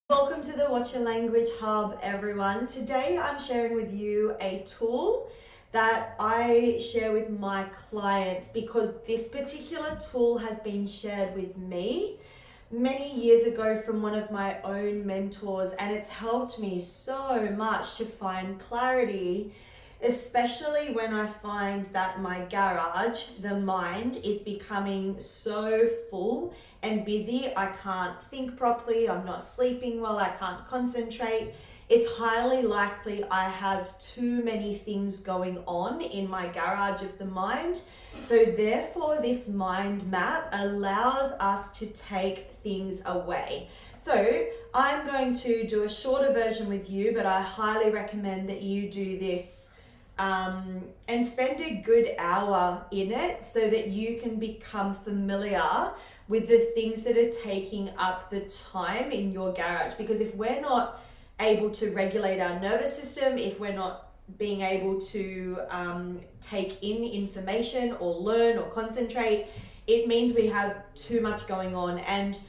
Welcome to the Watch Your Language Hub, everyone. Today I'm sharing with you a tool that I share with my clients because this particular tool has been shared with me many years ago from one of my own mentors, and it's helped me so much to find clarity, especially when I find that my garage, the mind, is becoming so full and busy. I can't think properly, I'm not sleeping well, I can't concentrate. It's highly likely I have too many things going on in my garage of the mind. So therefore, this mind map allows us to take things away. So I'm going to do a shorter version with you, but I highly recommend that you do this and spend a good hour in it so that you can become familiar with the things that are taking up the time in your garage. Because if we're not able to regulate our nervous system, if we're not being able to take in information or learn or concentrate, it means we have too much going on. And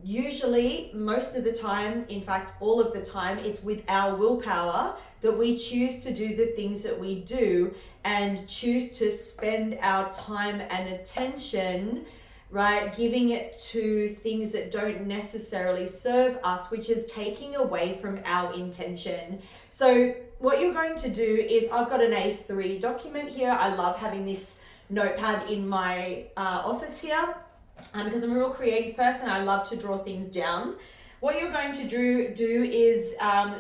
usually, most of the time, in fact, all of the time, it's with our willpower that we choose to do the things that we do and choose to spend our time and attention, right, giving it to things that don't necessarily serve us, which is taking away from our intention. So what you're going to do is, I've got an A3 document here. I love having this notepad in my office here. Because I'm a real creative person, I love to draw things down. What you're going to do is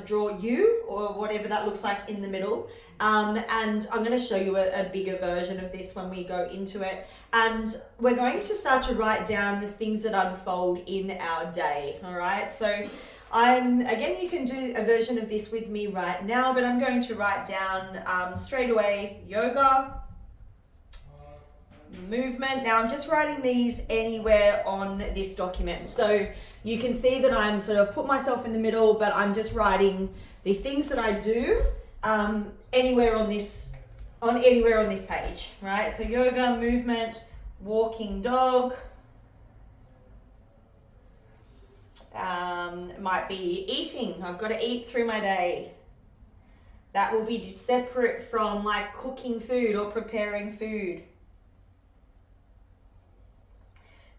draw you, or whatever that looks like, in the middle. And I'm going to show you a bigger version of this when we go into it. And we're going to start to write down the things that unfold in our day, all right? So again, you can do a version of this with me right now, but I'm going to write down straight away yoga, movement. Now I'm just writing these anywhere on this document, so you can see that I'm sort of put myself in the middle, but I'm just writing the things that I do anywhere on this page, right? So yoga, movement, walking dog, might be eating. I've got to eat through my day. That will be separate from like cooking food or preparing food.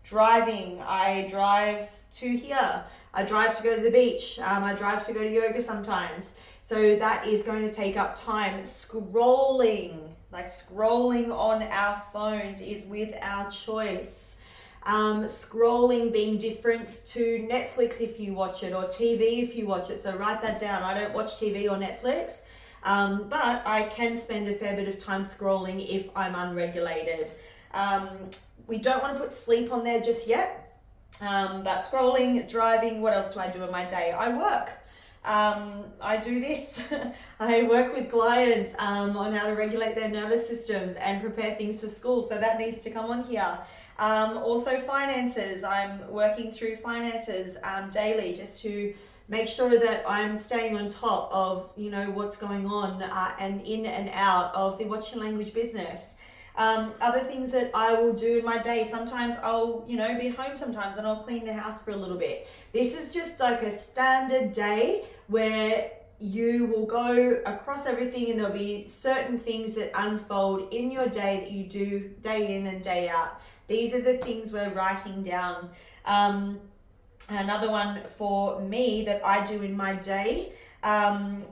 Driving, I drive to here. I drive to go to the beach. I drive to go to yoga sometimes. So that is going to take up time. Scrolling, like scrolling on our phones, is with our choice. Scrolling being different to Netflix if you watch it, or TV if you watch it. So write that down. I don't watch TV or Netflix, but I can spend a fair bit of time scrolling if I'm unregulated. We don't want to put sleep on there just yet, but scrolling, driving. What else do I do in my day? I work. I do this. I work with clients on how to regulate their nervous systems and prepare things for school, so that needs to come on here. Also finances. I'm working through finances daily, just to make sure that I'm staying on top of, what's going on and in and out of the Watch Your Language business. Other things that I will do in my day, sometimes I'll, be home sometimes and I'll clean the house for a little bit. This is just like a standard day where you will go across everything, and there'll be certain things that unfold in your day that you do day in and day out. These are the things we're writing down. Another one for me that I do in my day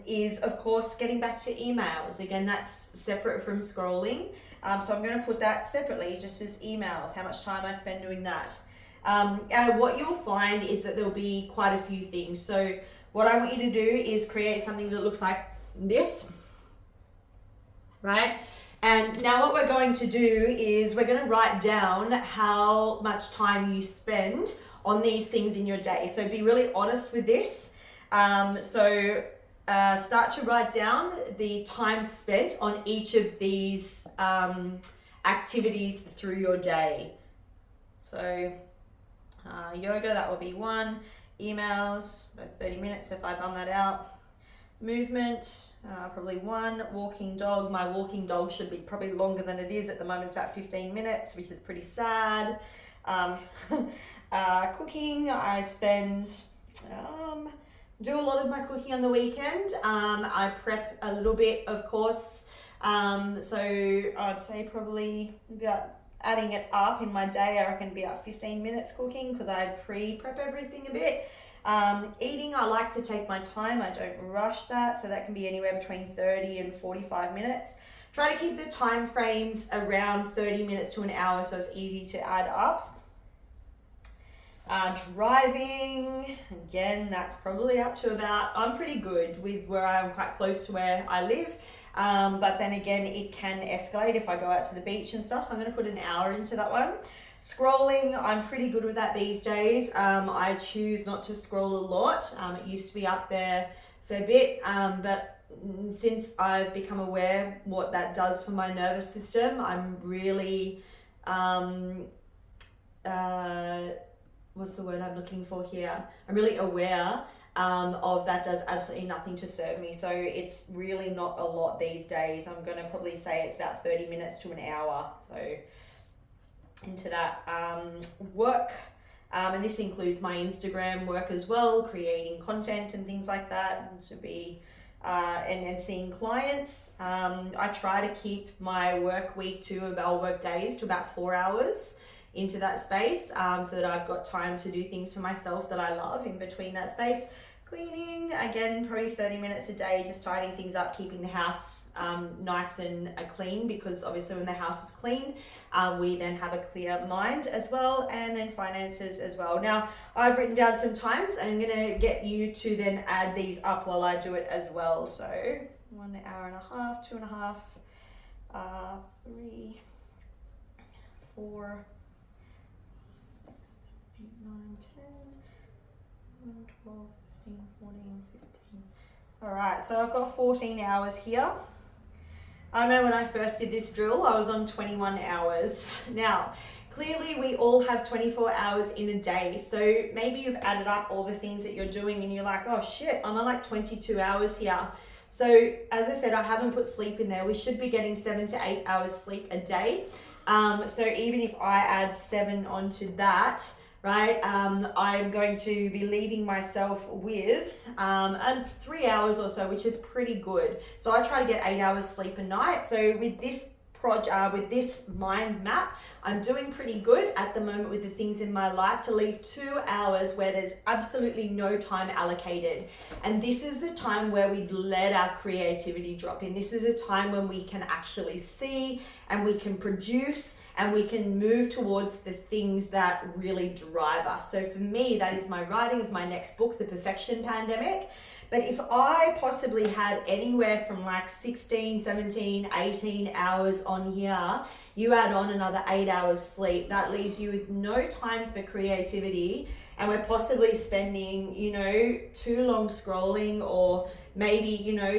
is, of course, getting back to emails. Again, that's separate from scrolling. So I'm going to put that separately, just as emails, how much time I spend doing that. And what you'll find is that there'll be quite a few things. So what I want you to do is create something that looks like this, right? And now what we're going to do is we're going to write down how much time you spend on these things in your day. So be really honest with this. Start to write down the time spent on each of these activities through your day. So yoga, that will be 1. Emails, about 30 minutes if I bum that out. Movement, probably 1. Walking dog, my walking dog should be probably longer than it is. At the moment it's about 15 minutes, which is pretty sad. Cooking, I spend do a lot of my cooking on the weekend. I prep a little bit, of course. So I'd say probably about, adding it up in my day, I reckon be about 15 minutes cooking because I pre-prep everything a bit. Eating, I like to take my time. I don't rush that. So that can be anywhere between 30 and 45 minutes. Try to keep the time frames around 30 minutes to an hour so it's easy to add up. Driving, again, that's probably up to about, I'm pretty good with where I'm quite close to where I live. But then again, it can escalate if I go out to the beach and stuff. So I'm going to put an hour into that one. Scrolling, I'm pretty good with that these days. I choose not to scroll a lot. It used to be up there for a bit, but since I've become aware what that does for my nervous system, I'm really, what's the word I'm looking for here? I'm really aware of that does absolutely nothing to serve me. So it's really not a lot these days. I'm going to probably say it's about 30 minutes to an hour. So into that. Work, and this includes my Instagram work as well, creating content and things like that, and to be and seeing clients. I try to keep my work week to about work days to about 4 hours into that space, so that I've got time to do things for myself that I love in between that space. Cleaning, again, probably 30 minutes a day, just tidying things up, keeping the house nice and clean, because obviously when the house is clean, we then have a clear mind as well. And then finances as well. Now, I've written down some times and I'm gonna get you to then add these up while I do it as well. So 1 hour and a half, 2.5, 3, 4, 6, 8, 9, 10, 11, 12, 14, 15. All right, so I've got 14 hours here. I remember when I first did this drill, I was on 21 hours. Now, clearly we all have 24 hours in a day. So maybe you've added up all the things that you're doing and you're like, oh shit, I'm on like 22 hours here. So as I said, I haven't put sleep in there. We should be getting 7 to 8 hours sleep a day. So even if I add 7 onto that, right, I'm going to be leaving myself with 3 hours or so, which is pretty good. So I try to get 8 hours sleep a night. So with this with this mind map, I'm doing pretty good at the moment with the things in my life to leave 2 hours where there's absolutely no time allocated. And this is the time where we let our creativity drop in. This is a time when we can actually see and we can produce and we can move towards the things that really drive us. So for me, that is my writing of my next book, The Perfection Pandemic. But if I possibly had anywhere from like 16, 17, 18 hours on here, you add on another 8 hours sleep, that leaves you with no time for creativity. And we're possibly spending, too long scrolling, or maybe,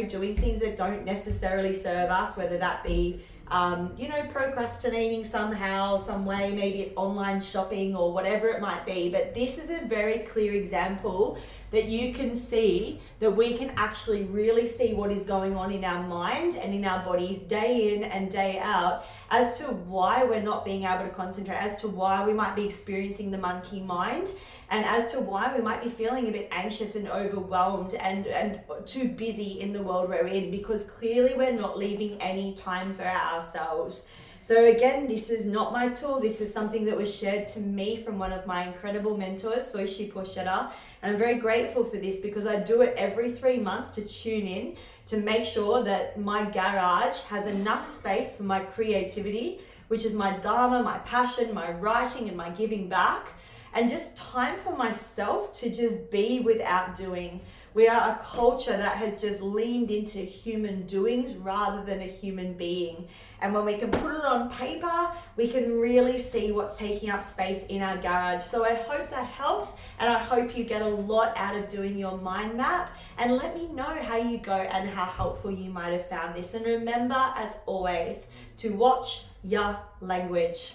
doing things that don't necessarily serve us, whether that be procrastinating somehow, some way, maybe it's online shopping or whatever it might be. But this is a very clear example that you can see that we can actually really see what is going on in our mind and in our bodies day in and day out as to why we're not being able to concentrate, as to why we might be experiencing the monkey mind, and as to why we might be feeling a bit anxious and overwhelmed and too busy in the world we're in, because clearly we're not leaving any time for ourselves. So again, this is not my tool. This is something that was shared to me from one of my incredible mentors, Soisci Porchetta. And I'm very grateful for this because I do it every 3 months to tune in, to make sure that my garage has enough space for my creativity, which is my dharma, my passion, my writing and my giving back, and just time for myself to just be without doing. We are a culture that has just leaned into human doings rather than a human being. And when we can put it on paper, we can really see what's taking up space in our garage. So I hope that helps, and I hope you get a lot out of doing your mind map. And let me know how you go and how helpful you might have found this. And remember, as always, to watch your language.